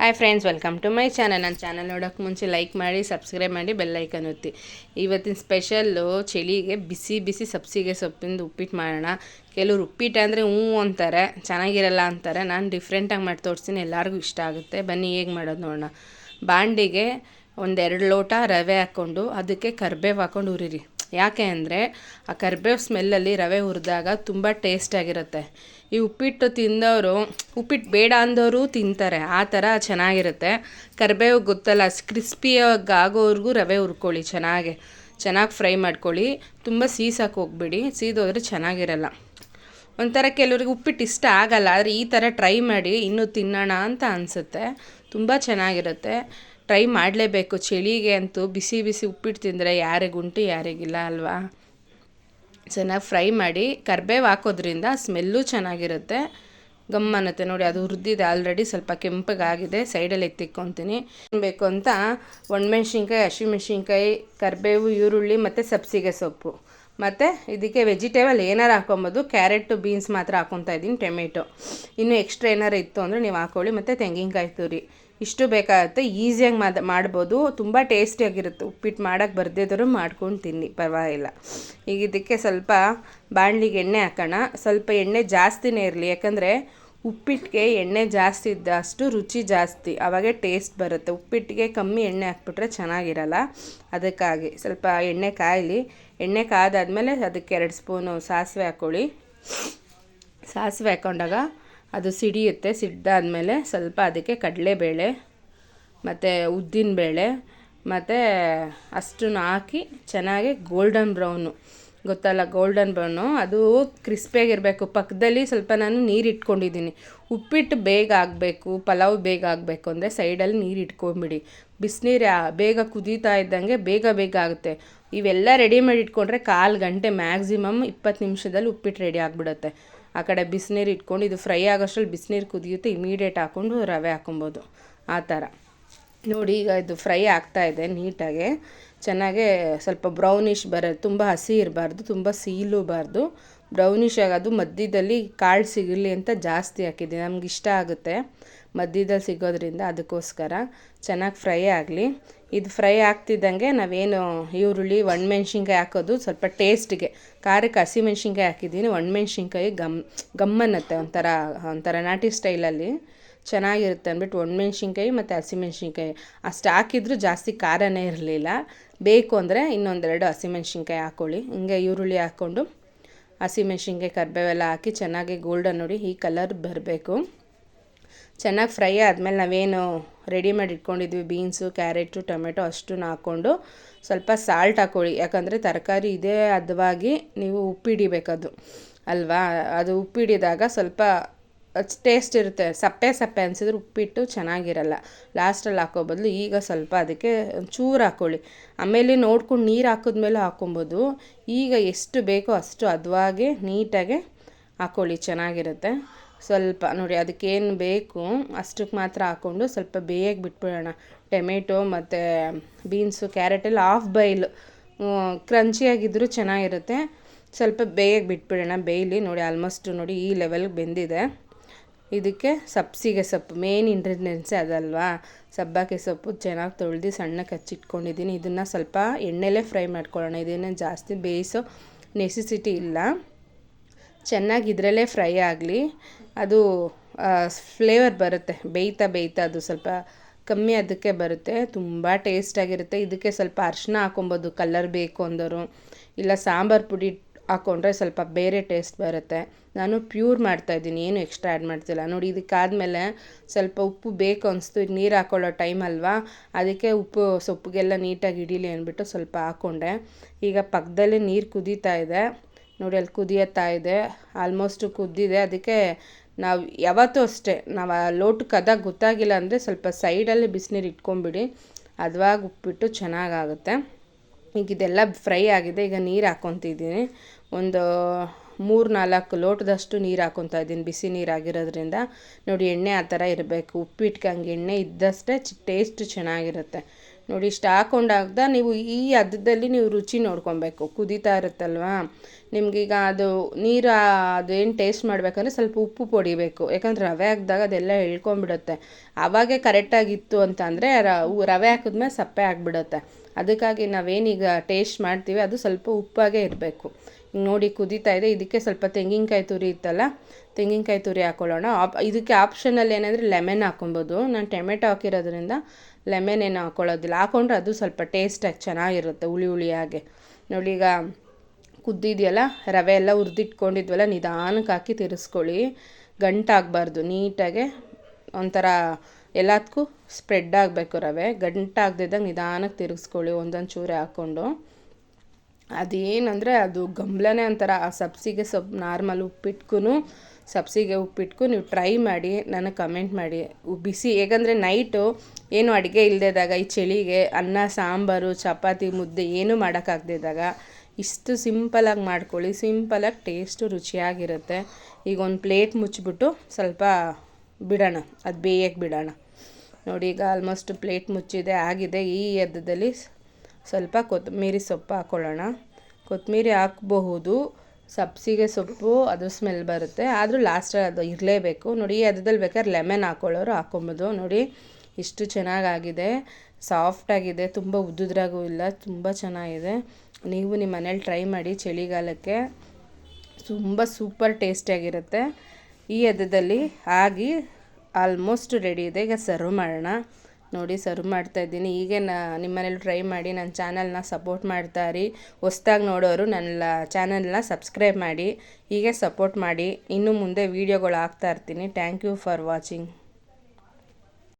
Hi friends, welcome to my channel. ನನ್ನ channel ನೋಡೋಕ್ಕೆ ಮುಂಚೆ ಲೈಕ್ ಮಾಡಿ, ಸಬ್ಸ್ಕ್ರೈಬ್ ಮಾಡಿ, ಬೆಲ್ ಐಕನ್ ಒತ್ತಿ. ಇವತ್ತಿನ ಸ್ಪೆಷಲ್ಲು ಚಳಿಗೆ ಬಿಸಿ ಬಿಸಿ ಸಬ್ಸಿಗೆ ಸೊಪ್ಪಿಂದು ಉಪ್ಪಿಟ್ಟು ಮಾಡೋಣ. ಕೆಲವ್ರು ಉಪ್ಪಿಟ್ಟು ಅಂದರೆ ಅಂತಾರೆ, ಚೆನ್ನಾಗಿರಲ್ಲ ಅಂತಾರೆ. ನಾನು ಡಿಫ್ರೆಂಟಾಗಿ ಮಾಡಿ ತೋರಿಸ್ತೀನಿ, ಎಲ್ಲರಿಗೂ ಇಷ್ಟ ಆಗುತ್ತೆ. ಬನ್ನಿ ಹೇಗೆ ಮಾಡೋದು ನೋಡೋಣ. ಬಾಂಡಿಗೆ 1-2 ಲೋಟ ರವೆ ಹಾಕ್ಕೊಂಡು ಅದಕ್ಕೆ ಕರಿಬೇವು ಹಾಕ್ಕೊಂಡು ಹುರಿರಿ. ಯಾಕೆ ಅಂದರೆ ಆ ಕರಿಬೇವು ಸ್ಮೆಲ್ಲಲ್ಲಿ ರವೆ ಹುರಿದಾಗ ತುಂಬ ಟೇಸ್ಟಾಗಿರುತ್ತೆ. ಈ ಉಪ್ಪಿಟ್ಟು ತಿಂದವರು, ಉಪ್ಪಿಟ್ಟು ಬೇಡ ಅಂದವರು ತಿಂತಾರೆ, ಆ ಥರ ಚೆನ್ನಾಗಿರುತ್ತೆ. ಕರಿಬೇವು ಗೊತ್ತಲ್ಲ, ಕ್ರಿಸ್ಪಿಯಾಗಿ ಆಗೋವರೆಗೂ ರವೆ ಹುರ್ಕೊಳ್ಳಿ. ಚೆನ್ನಾಗಿ ಫ್ರೈ ಮಾಡ್ಕೊಳ್ಳಿ. ತುಂಬ ಸೀಸಕ್ಕೆ ಹೋಗ್ಬಿಡಿ, ಸೀದೋದ್ರೆ ಚೆನ್ನಾಗಿರಲ್ಲ. ಒಂಥರ ಕೆಲವ್ರಿಗೆ ಉಪ್ಪಿಟ್ಟು ಇಷ್ಟ ಆಗಲ್ಲ, ಆದರೆ ಈ ಥರ ಟ್ರೈ ಮಾಡಿ, ಇನ್ನೂ ತಿನ್ನೋಣ ಅಂತ ಅನಿಸುತ್ತೆ. ತುಂಬ ಚೆನ್ನಾಗಿರುತ್ತೆ, ಟ್ರೈ ಮಾಡಲೇಬೇಕು. ಚಳಿಗೆ ಅಂತೂ ಬಿಸಿ ಬಿಸಿ ಉಪ್ಪಿಟ್ಟು ತಿಂದರೆ ಯಾರಿಗುಂಟು ಯಾರಿಗಿಲ್ಲ ಅಲ್ವಾ. ಚೆನ್ನಾಗಿ ಫ್ರೈ ಮಾಡಿ, ಕರಿಬೇವು ಹಾಕೋದ್ರಿಂದ ಸ್ಮೆಲ್ಲು ಚೆನ್ನಾಗಿರುತ್ತೆ, ಗಮ್ಮನ್ನುತ್ತೆ. ನೋಡಿ, ಅದು ಹುರಿದಿದೆ ಆಲ್ರೆಡಿ, ಸ್ವಲ್ಪ ಕೆಂಪಗಾಗಿದೆ. ಸೈಡಲ್ಲಿ ಎತ್ತಿಕ್ಕೊತೀನಿ. ಬೇಕು ಅಂತ ಒಣಮೆಣ್ಸಿನ್ಕಾಯಿ, ಹಸಿಮೆಣ್ಸಿನ್ಕಾಯಿ, ಕರಿಬೇವು, ಈರುಳ್ಳಿ ಮತ್ತು ಸಬ್ಸಿಗೆ ಸೊಪ್ಪು, ಮತ್ತು ಇದಕ್ಕೆ ವೆಜಿಟೇಬಲ್ ಏನಾರು ಹಾಕೊಬೋದು. ಕ್ಯಾರೆಟು, ಬೀನ್ಸ್ ಮಾತ್ರ ಹಾಕ್ಕೊತಾ ಇದ್ದೀನಿ, ಟೊಮೆಟೊ. ಇನ್ನೂ ಎಕ್ಸ್ಟ್ರಾ ಏನಾರು ಇತ್ತು ಅಂದರೆ ನೀವು ಹಾಕ್ಕೊಳ್ಳಿ. ಮತ್ತು ತೆಂಗಿನಕಾಯಿ ತುರಿ, ಇಷ್ಟು ಬೇಕಾಗುತ್ತೆ. ಈಸಿಯಾಗಿ ಮಾಡ್ಬೋದು, ತುಂಬ ಟೇಸ್ಟಿಯಾಗಿರುತ್ತೆ. ಉಪ್ಪಿಟ್ಟು ಮಾಡೋಕ್ಕೆ ಬರ್ದಿದ್ದರೂ ಮಾಡ್ಕೊಂಡು ತಿನ್ನಿ, ಪರವಾಗಿಲ್ಲ. ಈಗ ಇದಕ್ಕೆ ಸ್ವಲ್ಪ ಬಾಣಲಿಗೆ ಎಣ್ಣೆ ಹಾಕೋಣ. ಸ್ವಲ್ಪ ಎಣ್ಣೆ ಜಾಸ್ತಿನೇ ಇರಲಿ, ಯಾಕಂದರೆ ಉಪ್ಪಿಟ್ಟಿಗೆ ಎಣ್ಣೆ ಜಾಸ್ತಿ ಇದ್ದಷ್ಟು ರುಚಿ ಜಾಸ್ತಿ, ಆವಾಗೇ ಟೇಸ್ಟ್ ಬರುತ್ತೆ. ಉಪ್ಪಿಟ್ಟಿಗೆ ಕಮ್ಮಿ ಎಣ್ಣೆ ಹಾಕ್ಬಿಟ್ರೆ ಚೆನ್ನಾಗಿರಲ್ಲ. ಅದಕ್ಕಾಗಿ ಸ್ವಲ್ಪ ಎಣ್ಣೆ ಕಾಯಲಿ. ಎಣ್ಣೆ ಕಾದಾದ್ಮೇಲೆ ಅದಕ್ಕೆ 2 ಸ್ಪೂನು ಸಾಸಿವೆ ಹಾಕ್ಕೊಳ್ಳಿ. ಸಾಸಿವೆ ಹಾಕ್ಕೊಂಡಾಗ ಅದು ಸಿಡಿಯುತ್ತೆ. ಸಿಡ್ದಾದ್ಮೇಲೆ ಸ್ವಲ್ಪ ಅದಕ್ಕೆ ಕಡಲೆಬೇಳೆ ಮತ್ತು ಉದ್ದಿನಬೇಳೆ ಮತ್ತು ಅಷ್ಟನ್ನು ಹಾಕಿ ಚೆನ್ನಾಗಿ ಗೋಲ್ಡನ್ ಬ್ರೌನು, ಗೊತ್ತಲ್ಲ ಗೋಲ್ಡನ್ ಬ್ರೌನು, ಅದು ಕ್ರಿಸ್ಪಿಯಾಗಿರಬೇಕು. ಪಕ್ಕದಲ್ಲಿ ಸ್ವಲ್ಪ ನಾನು ನೀರು ಇಟ್ಕೊಂಡಿದ್ದೀನಿ. ಉಪ್ಪಿಟ್ಟು ಬೇಗ ಆಗಬೇಕು, ಪಲಾವ್ ಬೇಗ ಆಗಬೇಕು ಅಂದರೆ ಸೈಡಲ್ಲಿ ನೀರು ಇಟ್ಕೊಂಬಿಡಿ. ಬಿಸಿನೀರು ಬೇಗ ಕುದೀತಾ ಇದ್ದಂಗೆ ಬೇಗ ಆಗುತ್ತೆ. ಇವೆಲ್ಲ ರೆಡಿ ಮಾಡಿ ಇಟ್ಕೊಂಡ್ರೆ 1/4 ಗಂಟೆ, ಮ್ಯಾಕ್ಸಿಮಮ್ 20 ನಿಮಿಷದಲ್ಲಿ ಉಪ್ಪಿಟ್ಟು ರೆಡಿ ಆಗಿಬಿಡುತ್ತೆ. ಆ ಕಡೆ ಬಿಸಿನೀರು ಇಟ್ಕೊಂಡು ಇದು ಫ್ರೈ ಆಗೋಷ್ಟ್ರಲ್ಲಿ ಬಿಸಿನೀರು ಕುದಿಯುತ್ತೆ, ಇಮಿಡಿಯೇಟ್ ಹಾಕ್ಕೊಂಡು ರವೆ ಹಾಕ್ಕೊಬೋದು. ಆ ಥರ ನೋಡಿ, ಈಗ ಇದು ಫ್ರೈ ಆಗ್ತಾಯಿದೆ ನೀಟಾಗೆ. ಚೆನ್ನಾಗೆ ಸ್ವಲ್ಪ ಬ್ರೌನಿಷ್ ಬರೋದು, ತುಂಬ ಹಸಿ ಇರಬಾರ್ದು, ತುಂಬ ಸೀಲೂಬಾರ್ದು, ಬ್ರೌನಿಷ್ ಆಗೋದು. ಮಧ್ಯದಲ್ಲಿ ಕಾಳು ಸಿಗಲಿ ಅಂತ ಜಾಸ್ತಿ ಹಾಕಿದ್ದೀನಿ, ನಮ್ಗೆ ಇಷ್ಟ ಆಗುತ್ತೆ ಮಧ್ಯದಲ್ಲಿ ಸಿಗೋದ್ರಿಂದ, ಅದಕ್ಕೋಸ್ಕರ ಚೆನ್ನಾಗಿ ಫ್ರೈ ಆಗಲಿ. ಇದು ಫ್ರೈ ಆಗ್ತಿದ್ದಂಗೆ ನಾವೇನು ಈರುಳ್ಳಿ, ಒಣಮೆಣ್ಸಿನ್ಕಾಯಿ ಹಾಕೋದು ಸ್ವಲ್ಪ ಟೇಸ್ಟಿಗೆ. ಖಾರಕ್ಕೆ ಹಸಿಮೆಣ್ಸಿನ್ಕಾಯಿ ಹಾಕಿದ್ದೀನಿ, ಒಣಮೆಣ್ಸಿನ್ಕಾಯಿ ಗಮ್ಮನ್ನುತ್ತೆ, ಒಂಥರ ನಾಟಿ ಸ್ಟೈಲಲ್ಲಿ ಚೆನ್ನಾಗಿರುತ್ತೆ ಅಂದ್ಬಿಟ್ಟು ಒಣಮೆಣ್ಸಿನ್ಕಾಯಿ ಮತ್ತು ಹಸಿಮೆಣ್ಸಿನ್ಕಾಯಿ ಅಷ್ಟು ಹಾಕಿದ್ರೂ ಜಾಸ್ತಿ ಖಾರನೇ ಇರಲಿಲ್ಲ. ಬೇಕು ಅಂದರೆ ಇನ್ನೊಂದೆರಡು ಹಸಿಮೆಣ್ಸಿನ್ಕಾಯಿ ಹಾಕ್ಕೊಳ್ಳಿ. ಹಿಂಗೆ ಈರುಳ್ಳಿ ಹಾಕ್ಕೊಂಡು ಹಸಿಮೆಣ್ಸಿನ್ಕಾಯಿ, ಕರಿಬೇವೆಲ್ಲ ಹಾಕಿ ಚೆನ್ನಾಗಿ ಗೋಲ್ಡನ್, ನೋಡಿ ಈ ಕಲರ್ ಬರಬೇಕು. ಚೆನ್ನಾಗಿ ಫ್ರೈ ಆದಮೇಲೆ ನಾವೇನು ರೆಡಿ ಮಾಡಿ ಇಟ್ಕೊಂಡಿದ್ವಿ, ಬೀನ್ಸು, ಕ್ಯಾರೆಟು, ಟೊಮೆಟೊ ಅಷ್ಟನ್ನು ಹಾಕ್ಕೊಂಡು ಸ್ವಲ್ಪ ಸಾಲ್ಟ್ ಹಾಕ್ಕೊಳ್ಳಿ. ಯಾಕಂದರೆ ತರಕಾರಿ ಇದೇ ಹದವಾಗಿ ನೀವು ಉಪ್ಪಿಡಿಬೇಕದು ಅಲ್ವಾ. ಅದು ಉಪ್ಪಿಡಿದಾಗ ಸ್ವಲ್ಪ ಟೇಸ್ಟ್ ಇರುತ್ತೆ. ಸಪ್ಪೆ ಅನಿಸಿದ್ರೆ ಉಪ್ಪಿಟ್ಟು ಚೆನ್ನಾಗಿರಲ್ಲ. ಲಾಸ್ಟಲ್ಲಿ ಹಾಕೋ ಬದಲು ಈಗ ಸ್ವಲ್ಪ ಅದಕ್ಕೆ ಚೂರು ಹಾಕ್ಕೊಳ್ಳಿ. ಆಮೇಲೆ ನೋಡ್ಕೊಂಡು ನೀರು ಹಾಕಿದ್ಮೇಲೆ ಹಾಕ್ಕೊಬೋದು. ಈಗ ಎಷ್ಟು ಬೇಕೋ ಅಷ್ಟು ಹದವಾಗಿ ನೀಟಾಗಿ ಹಾಕ್ಕೊಳ್ಳಿ, ಚೆನ್ನಾಗಿರುತ್ತೆ. ಸ್ವಲ್ಪ ನೋಡಿ, ಅದಕ್ಕೇನು ಬೇಕು ಅಷ್ಟಕ್ಕೆ ಮಾತ್ರ ಹಾಕ್ಕೊಂಡು ಸ್ವಲ್ಪ ಬೇಯಕ್ಕೆ ಬಿಟ್ಬಿಡೋಣ. ಟೊಮೆಟೊ ಮತ್ತು ಬೀನ್ಸು, ಕ್ಯಾರೆಟೆಲ್ಲ ಹಾಫ್ ಬಾಯ್ಲ್, ಕ್ರಂಚಿಯಾಗಿದ್ದರೂ ಚೆನ್ನಾಗಿರುತ್ತೆ. ಸ್ವಲ್ಪ ಬೇಯಕ್ಕೆ ಬಿಟ್ಬಿಡೋಣ, ಬೇಯಲಿ. ನೋಡಿ, ಆಲ್ಮೋಸ್ಟ್ ನೋಡಿ ಈ ಲೆವೆಲ್ಗೆ ಬೆಂದಿದೆ. ಇದಕ್ಕೆ ಸಬ್ಸಿಗೆ ಸೊಪ್ಪು ಮೇನ್ ಇಂಗ್ರೀಡಿಯೆಂಟ್ಸೇ ಅದಲ್ವಾ. ಸಬ್ಬಾಗೆ ಸೊಪ್ಪು ಚೆನ್ನಾಗಿ ತೊಳೆದು ಸಣ್ಣಕ್ಕೆ ಹಚ್ಚಿಟ್ಕೊಂಡಿದ್ದೀನಿ. ಇದನ್ನು ಸ್ವಲ್ಪ ಎಣ್ಣೆಲೇ ಫ್ರೈ ಮಾಡ್ಕೊಳ್ಳೋಣ. ಇದನ್ನು ಜಾಸ್ತಿ ಬೇಯಿಸೋ ನೆಸೆಸಿಟಿ ಇಲ್ಲ, ಚೆನ್ನಾಗಿ ಇದರಲ್ಲೇ ಫ್ರೈ ಆಗಲಿ. ಅದು ಫ್ಲೇವರ್ ಬರುತ್ತೆ, ಬೇಯ್ತಾ ಅದು ಸ್ವಲ್ಪ ಕಮ್ಮಿ ಅದಕ್ಕೆ ಬರುತ್ತೆ, ತುಂಬ ಟೇಸ್ಟಾಗಿರುತ್ತೆ. ಇದಕ್ಕೆ ಸ್ವಲ್ಪ ಅರಿಶಿನ ಹಾಕೊಬೋದು, ಕಲರ್ ಬೇಕು ಅಂದವರು. ಇಲ್ಲ ಸಾಂಬಾರು ಪುಡಿ ಹಾಕ್ಕೊಂಡ್ರೆ ಸ್ವಲ್ಪ ಬೇರೆ ಟೇಸ್ಟ್ ಬರುತ್ತೆ. ನಾನು ಪ್ಯೂರ್ ಮಾಡ್ತಾಯಿದ್ದೀನಿ, ಏನು ಎಕ್ಸ್ಟ್ರಾ ಆ್ಯಡ್ ಮಾಡ್ತಿಲ್ಲ. ನೋಡಿ, ಇದಕ್ಕಾದಮೇಲೆ ಸ್ವಲ್ಪ ಉಪ್ಪು ಬೇಕು ಅನಿಸ್ತು. ಈಗ ನೀರು ಹಾಕ್ಕೊಳ್ಳೋ ಟೈಮ್ ಅಲ್ವಾ, ಅದಕ್ಕೆ ಉಪ್ಪು ಸೊಪ್ಪಿಗೆಲ್ಲ ನೀಟಾಗಿ ಹಿಡೀಲಿ ಅಂದ್ಬಿಟ್ಟು ಸ್ವಲ್ಪ ಹಾಕ್ಕೊಂಡೆ. ಈಗ ಪಕ್ಕದಲ್ಲೇ ನೀರು ಕುದೀತಾ ಇದೆ ನೋಡಿ, ಅಲ್ಲಿ ಕುದಿಯುತ್ತಾ ಇದೆ, ಆಲ್ಮೋಸ್ಟು ಕುದ್ದಿದೆ. ಅದಕ್ಕೆ ನಾವು ಯಾವತ್ತೂ ಅಷ್ಟೇ, ನಾವು ಆ ಲೋಟಕ್ಕೆ ಅದಾಗ ಗೊತ್ತಾಗಿಲ್ಲ ಅಂದರೆ ಸ್ವಲ್ಪ ಸೈಡಲ್ಲಿ ಬಿಸಿನೀರು ಇಟ್ಕೊಂಬಿಡಿ, ಅದ್ವಾಗಿ ಉಪ್ಪಿಟ್ಟು ಚೆನ್ನಾಗಾಗುತ್ತೆ. ಈಗ ಇದೆಲ್ಲ ಫ್ರೈ ಆಗಿದೆ. ಈಗ ನೀರು ಹಾಕ್ಕೊತಿದ್ದೀನಿ, ಒಂದು 3-4 ಲೋಟದಷ್ಟು ನೀರು ಹಾಕ್ಕೊತಾ ಇದ್ದೀನಿ, ಬಿಸಿ ನೀರಾಗಿರೋದ್ರಿಂದ. ನೋಡಿ, ಎಣ್ಣೆ ಆ ಥರ ಇರಬೇಕು. ಉಪ್ಪಿಟ್ಟಿಗೆ ಹಂಗೆ ಎಣ್ಣೆ ಇದ್ದಷ್ಟೇ ಟೇಸ್ಟ್ ಚೆನ್ನಾಗಿರುತ್ತೆ. ನೋಡಿ ಇಷ್ಟು ಹಾಕೊಂಡಾಗ್ದ ನೀವು ಈ ಹದದಲ್ಲಿ ನೀವು ರುಚಿ ನೋಡ್ಕೊಬೇಕು. ಕುದೀತಾ ಇರುತ್ತಲ್ವ, ನಿಮಗೀಗ ಅದು ನೀರು ಅದೇನು ಟೇಸ್ಟ್ ಮಾಡಬೇಕಂದ್ರೆ ಸ್ವಲ್ಪ ಉಪ್ಪು పొಡಿಬೇಕು. ಯಾಕಂದ್ರೆ ರವೆ ಹಾಕಿದಾಗ ಅದೆಲ್ಲ ಎಳ್ಕೊಂಬಿಡುತ್ತೆ. ಆವಾಗೇ ಕರೆಕ್ಟಾಗಿತ್ತು ಅಂತ ಅಂದರೆ ರವೆ ಹಾಕಿದ್ಮೇಲೆ ಸಪ್ಪೆ ಆಗಿಬಿಡುತ್ತೆ. ಅದಕ್ಕಾಗಿ ನಾವೇನೀಗ ಟೇಸ್ಟ್ ಮಾಡ್ತೀವಿ ಅದು ಸ್ವಲ್ಪ ಉಪ್ಪಾಗೇ ಇರಬೇಕು. ನೋಡಿ ಕುದೀತಾ ಇದೆ. ಇದಕ್ಕೆ ಸ್ವಲ್ಪ ತೆಂಗಿನಕಾಯಿ ತುರಿ ಇತ್ತಲ್ಲ, ತೆಂಗಿನಕಾಯಿ ತುರಿ ಹಾಕ್ಕೊಳ್ಳೋಣ. ಇದಕ್ಕೆ ಆಪ್ಷನಲ್ಲಿ ಏನಂದರೆ ಲೆಮನ್ ಹಾಕೊಬೋದು. ನಾನು ಟೊಮೆಟೊ ಹಾಕಿರೋದ್ರಿಂದ ಲೆಮನ್ ಏನು ಹಾಕ್ಕೊಳ್ಳೋದಿಲ್ಲ. ಹಾಕ್ಕೊಂಡ್ರೆ ಅದು ಸ್ವಲ್ಪ ಟೇಸ್ಟಾಗಿ ಚೆನ್ನಾಗಿರುತ್ತೆ, ಹುಳಿ ಹುಳಿಯಾಗೆ. ನೋಡಿ ಈಗ ಕುದ್ದಿದೆಯಲ್ಲ, ರವೆ ಎಲ್ಲ ಹುರಿದಿಟ್ಕೊಂಡಿದ್ವಲ್ಲ, ನಿಧಾನಕ್ಕೆ ಹಾಕಿ ತಿರ್ಸ್ಕೊಳ್ಳಿ. ಗಂಟಾಗಬಾರ್ದು, ನೀಟಾಗೆ ಒಂಥರ ಎಲ್ಲದಕ್ಕೂ ಸ್ಪ್ರೆಡ್ ಆಗಬೇಕು ರವೆ. ಗಂಟಾಗದಿದ್ದಾಗ ನಿಧಾನಕ್ಕೆ ತಿರುಗಿಸ್ಕೊಳ್ಳಿ ಒಂದೊಂದು ಚೂರೆ ಹಾಕ್ಕೊಂಡು. ಅದೇನಂದರೆ ಅದು ಗಂಬ್ಲನೇ ಒಂಥರ. ಆ ಸಬ್ಸಿಗೆ ಸೊಪ್ಪು ನಾರ್ಮಲ್ ಉಪ್ಪಿಟ್ಗೂ ಸಬ್ಸಿಗೆ ಉಪ್ಪಿಟ್ಗೂ ನೀವು ಟ್ರೈ ಮಾಡಿ, ನನಗೆ ಕಮೆಂಟ್ ಮಾಡಿ. ಬಿಸಿ ಹೇಗಂದರೆ ನೈಟು ಏನು ಅಡುಗೆ ಇಲ್ಲದಿದ್ದಾಗ ಈ ಚಳಿಗೆ ಅನ್ನ ಸಾಂಬಾರು ಚಪಾತಿ ಮುದ್ದೆ ಏನೂ ಮಾಡೋಕ್ಕಾಗದಿದ್ದಾಗ ಇಷ್ಟು ಸಿಂಪಲಾಗಿ ಮಾಡ್ಕೊಳ್ಳಿ. ಸಿಂಪಲಾಗಿ ಟೇಸ್ಟು ರುಚಿಯಾಗಿರುತ್ತೆ. ಈಗ ಒಂದು ಪ್ಲೇಟ್ ಮುಚ್ಚಿಬಿಟ್ಟು ಸ್ವಲ್ಪ ಬಿಡೋಣ, ಅದು ಬೇಯಕ್ಕೆ ಬಿಡೋಣ. ನೋಡಿ ಈಗ ಆಲ್ಮೋಸ್ಟ್ ಪ್ಲೇಟ್ ಮುಚ್ಚಿದೆ, ಆಗಿದೆ. ಈ ಹದದಲ್ಲಿ ಸ್ವಲ್ಪ ಕೊತ್ತಂಬರಿ ಸೊಪ್ಪು ಹಾಕ್ಕೊಳ್ಳೋಣ. ಕೊತ್ತಂಬರಿ ಹಾಕಬಹುದು, ಸಬ್ಸಿಗೆ ಸೊಪ್ಪು ಅದು ಸ್ಮೆಲ್ ಬರುತ್ತೆ, ಆದರೂ ಲಾಸ್ಟಲ್ಲಿ ಅದು ಇರಲೇಬೇಕು. ನೋಡಿ ಈ ಹದದಲ್ಲಿ ಬೇಕಾದ್ರೆ ಲೆಮನ್ ಹಾಕ್ಕೊಳ್ಳೋರು ಹಾಕ್ಕೊಬೋದು. ನೋಡಿ ಇಷ್ಟು ಚೆನ್ನಾಗಾಗಿದೆ, ಸಾಫ್ಟಾಗಿದೆ, ತುಂಬ ಉದ್ದುದ್ರಾಗೂ ಇಲ್ಲ, ತುಂಬ ಚೆನ್ನಾಗಿದೆ. ನೀವು ನಿಮ್ಮ ಮನೇಲಿ ಟ್ರೈ ಮಾಡಿ, ಚಳಿಗಾಲಕ್ಕೆ ತುಂಬ ಸೂಪರ್ ಟೇಸ್ಟಿಯಾಗಿರುತ್ತೆ. ಈ ಹದದಲ್ಲಿ ಆಗಿ ಆಲ್ಮೋಸ್ಟ್ ರೆಡಿ ಇದೆ. ಈಗ ಸರ್ವ್ ಮಾಡೋಣ. ನೋಡಿ ಸರ್ವ್ ಮಾಡ್ತಾಯಿದ್ದೀನಿ. ಹೀಗೆ ನಿಮ್ಮ ಮನೇಲಿ ಟ್ರೈ ಮಾಡಿ. ನನ್ನ ಚಾನಲ್ನ ಸಪೋರ್ಟ್ ಮಾಡ್ತಾಯಿರಿ. ಹೊಸ್ದಾಗಿ ನೋಡೋರು ನನ್ನ ಚಾನಲ್ನ ಸಬ್ಸ್ಕ್ರೈಬ್ ಮಾಡಿ, ಹೀಗೆ ಸಪೋರ್ಟ್ ಮಾಡಿ. ಇನ್ನು ಮುಂದೆ ವೀಡಿಯೋಗಳು ಹಾಕ್ತಾಯಿರ್ತೀನಿ. Thank you for watching.